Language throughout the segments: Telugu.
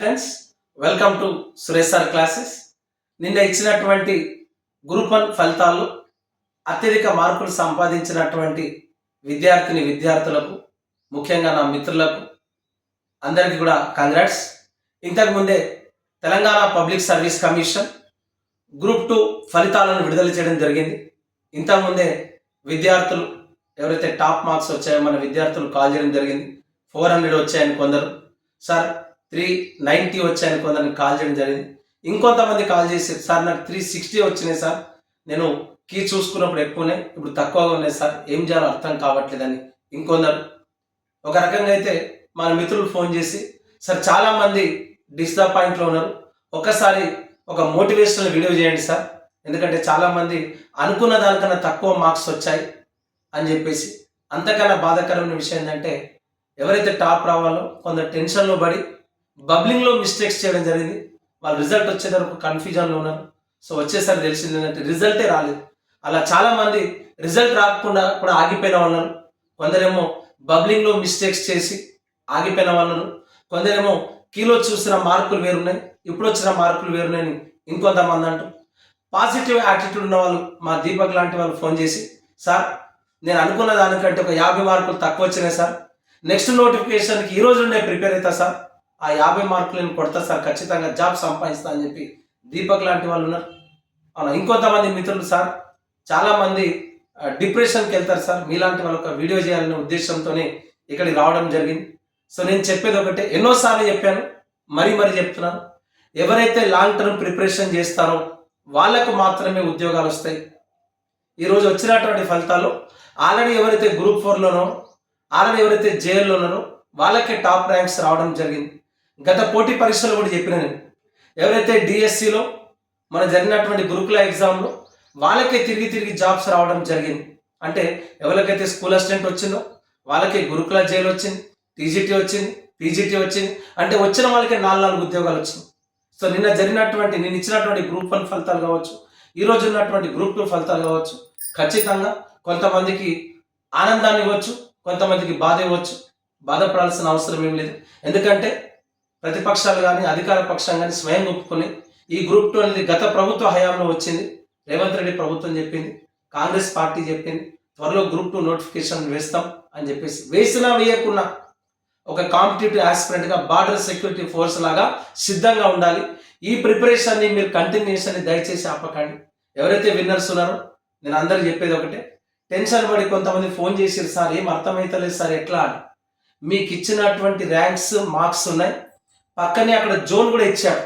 Friends, welcome to Suresh sir classes. నిన్న ఇచ్చినటువంటి గ్రూప్ 1 ఫలితాల్లో అత్యధిక మార్కులు సంపాదించినటువంటి విద్యార్థులకు, ముఖ్యంగా నా మిత్రులకు అందరికీ కూడా కంగ్రాట్స్. ఇంతకుముందే Telangana public service commission group 2 ఫలితాలను విడుదల చేయడం జరిగింది. ఇంతకుముందే విద్యార్థులు ఎవరైతే టాప్ మార్క్స్ వచ్చాయో మన విద్యార్థులు కాల్ చేయడం జరిగింది. 400 వచ్చాయని కొందరు, సార్ 390 వచ్చాయని కొందరిని కాల్ చేయడం జరిగింది. ఇంకొంతమంది కాల్ చేసి, సార్ నాకు 360 వచ్చినాయి సార్, నేను కీ చూసుకున్నప్పుడు ఎక్కువనే, ఇప్పుడు తక్కువగా ఉన్నాయి సార్, ఏం చేయాలో అర్థం కావట్లేదని ఇంకొందరు. ఒక రకంగా అయితే మన మిత్రులు ఫోన్ చేసి, సార్ చాలామంది డిసప్పాయింట్లో ఉన్నారు, ఒక్కసారి ఒక మోటివేషనల్ వీడియో చేయండి సార్, ఎందుకంటే చాలామంది అనుకున్న దానికన్నా తక్కువ మార్క్స్ వచ్చాయి అని చెప్పేసి. అంతకన్నా బాధాకరమైన విషయం ఏంటంటే, ఎవరైతే టాప్ రావాలో కొందరు టెన్షన్లో పడి బబ్లింగ్లో మిస్టేక్స్ చేయడం జరిగింది. వాళ్ళు రిజల్ట్ వచ్చేటప్పుడు కన్ఫ్యూజన్లో ఉన్నారు. సో వచ్చేసరి తెలిసింది ఏంటంటే రిజల్టే రాలేదు. అలా చాలామంది రిజల్ట్ రాకుండా కూడా ఆగిపోయిన వాళ్ళు, కొందరేమో బబ్లింగ్లో మిస్టేక్స్ చేసి ఆగిపోయిన వాళ్ళు, కొందరేమో కీలో చూసిన మార్కులు వేరున్నాయి, ఇప్పుడు వచ్చిన మార్కులు వేరున్నాయని ఇంకొంతమంది అంటూ. పాజిటివ్ యాటిట్యూడ్ ఉన్న వాళ్ళు, మా దీపక్ లాంటి వాళ్ళు ఫోన్ చేసి, సార్ నేను అనుకున్న దానికంటే ఒక 50 మార్కులు తక్కువ వచ్చినాయి సార్, నెక్స్ట్ నోటిఫికేషన్కి ఈరోజు ఉండే ప్రిపేర్ అవుతా సార్, ఆ 50 మార్కులు నేను కొడతా సార్, ఖచ్చితంగా జాబ్ సంపాదిస్తా అని చెప్పి దీపక్ లాంటి వాళ్ళు ఉన్నారు. అవునా, ఇంకొంతమంది మిత్రులు, సార్ చాలామంది డిప్రెషన్కి వెళ్తారు సార్, మీలాంటి వాళ్ళు ఒక వీడియో చేయాలనే ఉద్దేశంతోనే ఇక్కడికి రావడం జరిగింది. సో నేను చెప్పేది ఒకటే, ఎన్నోసార్లు చెప్పాను, మరీ చెప్తున్నాను, ఎవరైతే లాంగ్ టర్మ్ ప్రిపరేషన్ చేస్తారో వాళ్ళకు మాత్రమే ఉద్యోగాలు వస్తాయి. ఈరోజు వచ్చినటువంటి ఫలితాలు ఆల్రెడీ ఎవరైతే గ్రూప్ 4లోనో, ఆల్రెడీ ఎవరైతే జేఎల్లో ఉన్నారో వాళ్ళకే టాప్ ర్యాంక్స్ రావడం జరిగింది. గత పోటీ పరీక్షలు కూడా చెప్పిన నేను, ఎవరైతే డిఎస్సిలో మన జరిగినటువంటి గురుకుల ఎగ్జామ్లో వాళ్ళకే తిరిగి జాబ్స్ రావడం జరిగింది. అంటే ఎవరికైతే స్కూల్ అసిస్టెంట్ వచ్చిందో వాళ్ళకి గురుకుల జైలు వచ్చింది, టీజీటీ వచ్చింది, పీజీటీ వచ్చింది, అంటే వచ్చిన వాళ్ళకే 4 ఉద్యోగాలు వచ్చింది. సో నిన్న ఇచ్చినటువంటి గ్రూప్ 1 ఫలితాలు కావచ్చు, ఈరోజు ఉన్నటువంటి గ్రూప్ 2 ఫలితాలు కావచ్చు, ఖచ్చితంగా కొంతమందికి ఆనందాన్ని ఇవ్వచ్చు, కొంతమందికి బాధ ఇవ్వచ్చు. బాధపడాల్సిన అవసరం ఏం లేదు. ఎందుకంటే ప్రతిపక్షాలు కానీ అధికార పక్షం కానీ స్వయం ఒప్పుకొని ఈ గ్రూప్ 2 అనేది గత ప్రభుత్వ హయాంలో వచ్చింది, రేవంత్ రెడ్డి ప్రభుత్వం చెప్పింది, కాంగ్రెస్ పార్టీ చెప్పింది, త్వరలో గ్రూప్ 2 నోటిఫికేషన్ వేస్తాం అని చెప్పేసి. వేసినా వేయకున్నా ఒక కాంపిటేటివ్ ఆస్పిరెంట్గా బార్డర్ సెక్యూరిటీ ఫోర్స్ లాగా సిద్ధంగా ఉండాలి. ఈ ప్రిపరేషన్ని మీరు కంటిన్యూషన్ని దయచేసి ఆపకండి. ఎవరైతే విన్నర్స్ ఉన్నారో నేను అందరికి చెప్పేది ఒకటే, టెన్షన్ పడి కొంతమంది ఫోన్ చేసారు, సార్ ఏం అర్థమవుతలేదు సార్ ఎట్లా అని. మీకు ఇచ్చినటువంటి ర్యాంక్స్ మార్క్స్ ఉన్నాయి, పక్కనే అక్కడ జోన్ కూడా ఇచ్చాడు.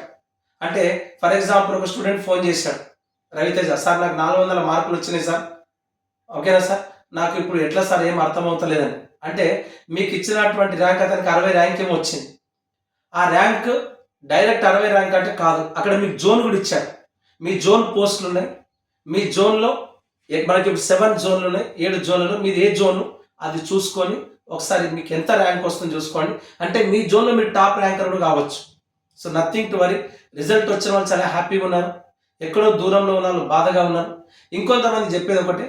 అంటే ఫర్ ఎగ్జాంపుల్ ఒక స్టూడెంట్ ఫోన్ చేశాడు, రవితేజ, సార్ నాకు 400 మార్కులు వచ్చినాయి సార్, ఓకేనా సార్, నాకు ఇప్పుడు ఎట్లా సార్ ఏం అర్థమవుతలేదని. అంటే మీకు ఇచ్చినటువంటి ర్యాంక్ అతనికి 60 ర్యాంక్ ఏమో వచ్చింది. ఆ ర్యాంక్ డైరెక్ట్ 60 ర్యాంక్ అంటే కాదు, అక్కడ మీకు జోన్ కూడా ఇచ్చాడు. మీ జోన్ పోస్టులు ఉన్నాయి, మీ జోన్లో మనకి 7 జోన్లు ఉన్నాయి, 7 జోన్లలో మీది ఏ జోను అది చూసుకొని ఒకసారి మీకు ఎంత ర్యాంక్ వస్తుందో చూసుకోండి. అంటే మీ జోన్లో మీరు టాప్ ర్యాంకర్ కూడా కావచ్చు. So nothing to worry. Result వచ్చిన వాళ్ళు చాలా హ్యాపీగా ఉన్నారు, ఎక్కడో దూరంలో ఉన్న వాళ్ళు బాధగా ఉన్నారు. ఇంకొంతమంది చెప్పేది ఒకటే,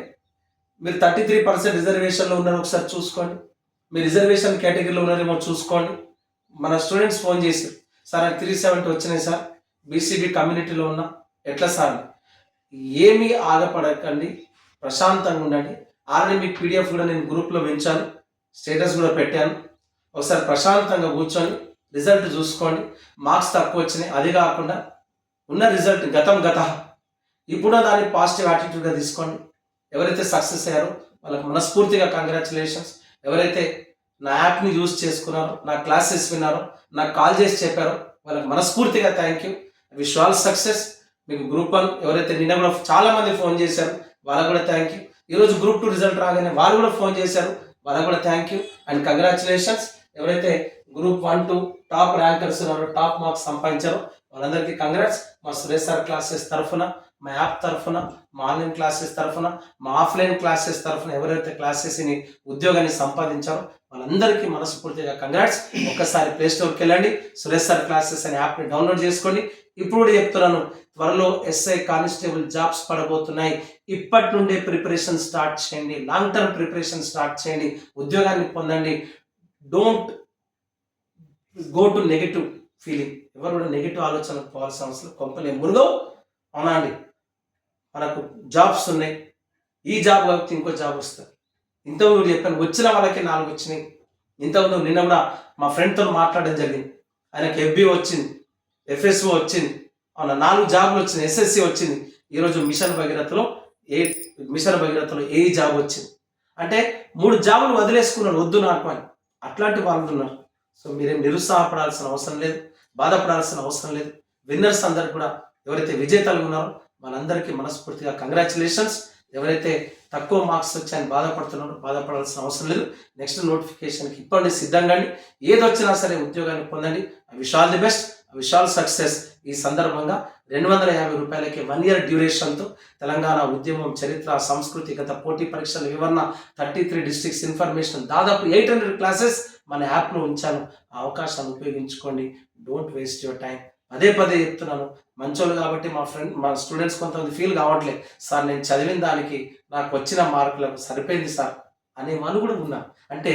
మీరు 33% రిజర్వేషన్లో ఉన్నారు, ఒకసారి చూసుకోండి, మీ రిజర్వేషన్ కేటగిరీలో ఉన్నారేమో చూసుకోండి. మన స్టూడెంట్స్ ఫోన్ చేసి, సార్ నాకు 370 వచ్చినాయి సార్, బీసీబీ కమ్యూనిటీలో ఉన్నా, ఎట్లా సార్. ఏమీ ఆగపడకండి, ప్రశాంతంగా ఉండండి. ఆల్రెడీ మీకు పీడిఎఫ్ కూడా నేను గ్రూప్లో పెంచాను, స్టేటస్ కూడా పెట్టాను. ఒకసారి ప్రశాంతంగా కూర్చొని రిజల్ట్ చూసుకోండి. మార్క్స్ తక్కువ వచ్చినాయి, అది కాకుండా ఉన్న రిజల్ట్ గతం ఇప్పుడు దాన్ని పాజిటివ్ యాటిట్యూడ్గా తీసుకోండి. ఎవరైతే సక్సెస్ అయ్యారో వాళ్ళకి మనస్ఫూర్తిగా కంగ్రాచులేషన్స్. ఎవరైతే నా యాప్ని యూజ్ చేసుకున్నారో, నా క్లాసెస్ విన్నారో, నాకు కాల్ చేసి చెప్పారో వాళ్ళకి మనస్ఫూర్తిగా thank you. Wish all success. మీకు గ్రూప్ 1 ఎవరైతే నిన్న కూడా చాలామంది ఫోన్ చేశారు, వాళ్ళకు కూడా థ్యాంక్ యూ. ఈరోజు గ్రూప్ 2 రిజల్ట్ రాగానే వాళ్ళు కూడా ఫోన్ చేశారు, వాళ్ళకు కూడా థ్యాంక్ యూ అండ్ కంగ్రాచులేషన్స్. ఎవరైతే గ్రూప్ 1, 2 టాప్ ర్యాంకర్స్ ఉన్నారో, టాప్ మార్క్స్ సంపాదించారో వాళ్ళందరికీ కంగ్రాట్స్. మా సురేష్ సార్ క్లాసెస్ తరఫున, మా యాప్ తరఫున, మా ఆన్లైన్ క్లాసెస్ తరఫున, మా ఆఫ్లైన్ క్లాసెస్ తరఫున ఎవరైతే క్లాసెస్ని ఉద్యోగాన్ని సంపాదించారో వాళ్ళందరికీ మనస్ఫూర్తిగా కంగ్రాట్స్. ఒక్కసారి ప్లేస్టోర్కి వెళ్ళండి, సురేష్ సార్ క్లాసెస్ అనే యాప్ని డౌన్లోడ్ చేసుకోండి. ఇప్పుడు కూడా చెప్తున్నాను, త్వరలో ఎస్ఐ కానిస్టేబుల్ జాబ్స్ పడబోతున్నాయి. ఇప్పటి నుండే ప్రిపరేషన్ స్టార్ట్ చేయండి, లాంగ్ టర్మ్ ప్రిపరేషన్ స్టార్ట్ చేయండి, ఉద్యోగాన్ని పొందండి. Don't go to negative feeling. ఎవరు కూడా నెగిటివ్ ఆలోచనకు పోవాల్సిన అవసరం కొంపలే మునుగవు. అవునా అండి? మనకు జాబ్స్ ఉన్నాయి, ఈ జాబ్ కాకపోతే ఇంకో జాబ్ వస్తుంది. ఇంతకుముందు చెప్పాను, వచ్చిన వాళ్ళకి 4 వచ్చినాయి. ఇంతకుముందు నిన్న కూడా మా ఫ్రెండ్తో మాట్లాడడం జరిగింది. ఆయనకి FB వచ్చింది, FSO వచ్చింది, అవునా 4 జాబులు వచ్చింది, SSC వచ్చింది. ఈరోజు మిషన్ భగీరథలో ఏ జాబ్ వచ్చింది. అంటే 3 జాబులు వదిలేసుకున్నాడు వద్దు నాకు అని. అట్లాంటి వాళ్ళు ఉన్నారు. సో మీరేం నిరుత్సాహపడాల్సిన అవసరం లేదు, బాధపడాల్సిన అవసరం లేదు. విన్నర్స్ అందరు కూడా ఎవరైతే విజేతలు ఉన్నారో వాళ్ళందరికీ మనస్ఫూర్తిగా కంగ్రాచులేషన్స్. ఎవరైతే తక్కువ మార్క్స్ వచ్చాయని బాధపడుతున్నారో బాధపడాల్సిన అవసరం లేదు. నెక్స్ట్ నోటిఫికేషన్కి ఇప్పటి సిద్ధంగా ఏదొచ్చినా సరే ఉద్యోగాన్ని పొందండి. Wish all the best, wish all success. ఈ సందర్భంగా 250 రూపాయలకి 1 ఇయర్ డ్యూరేషన్తో తెలంగాణ ఉద్యమం చరిత్ర, సంస్కృతి, గత పోటీ పరీక్షల వివరణ, 33 డిస్ట్రిక్ట్స్ ఇన్ఫర్మేషన్, దాదాపు 800 క్లాసెస్ మన యాప్లో ఉంచాను. ఆ అవకాశాన్ని ఉపయోగించుకోండి. Don't waste your time. పదే చెప్తున్నాను, మంచోళ్ళు కాబట్టి మా స్టూడెంట్స్ కొంతమంది ఫీల్ కావట్లేదు, సార్ నేను చదివిన దానికి నాకు వచ్చిన మార్కులకు సరిపోయింది సార్ అనే వాళ్ళు కూడా ఉన్నారు. అంటే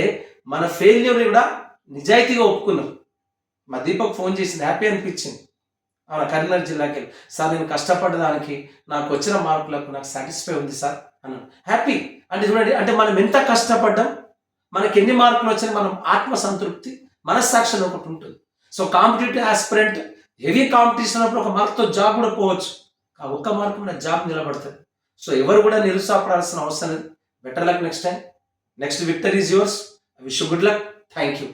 మన ఫెయిల్యూర్ని కూడా నిజాయితీగా ఒప్పుకున్నాం. మా దీపక్ ఫోన్ చేసింది, హ్యాపీ అనిపించింది. అవునా, కరీంనగర్ జిల్లాకి వెళ్ళి సార్ నేను కష్టపడ్డదానికి నాకు వచ్చిన మార్కులకు నాకు సాటిస్ఫై ఉంది సార్ అన్నాను. హ్యాపీ అంటే చూడండి, అంటే మనం ఎంత కష్టపడ్డాం, మనకి ఎన్ని మార్కులు వచ్చినా మనం ఆత్మసంతృప్తి, మనస్సాక్షి ఒకటి ఉంటుంది. So competitive aspirant heavy competition అన్నప్పుడు ఒక మార్క్తో జాబ్ కూడా పోవచ్చు. ఆ ఒక్క మార్కు కూడా జాబ్ నిలబడుతుంది. సో ఎవరు కూడా నిరుత్సాహపడాల్సిన అవసరం లేదు. Better luck next time. Next victory is yours. I wish you good luck. Thank you.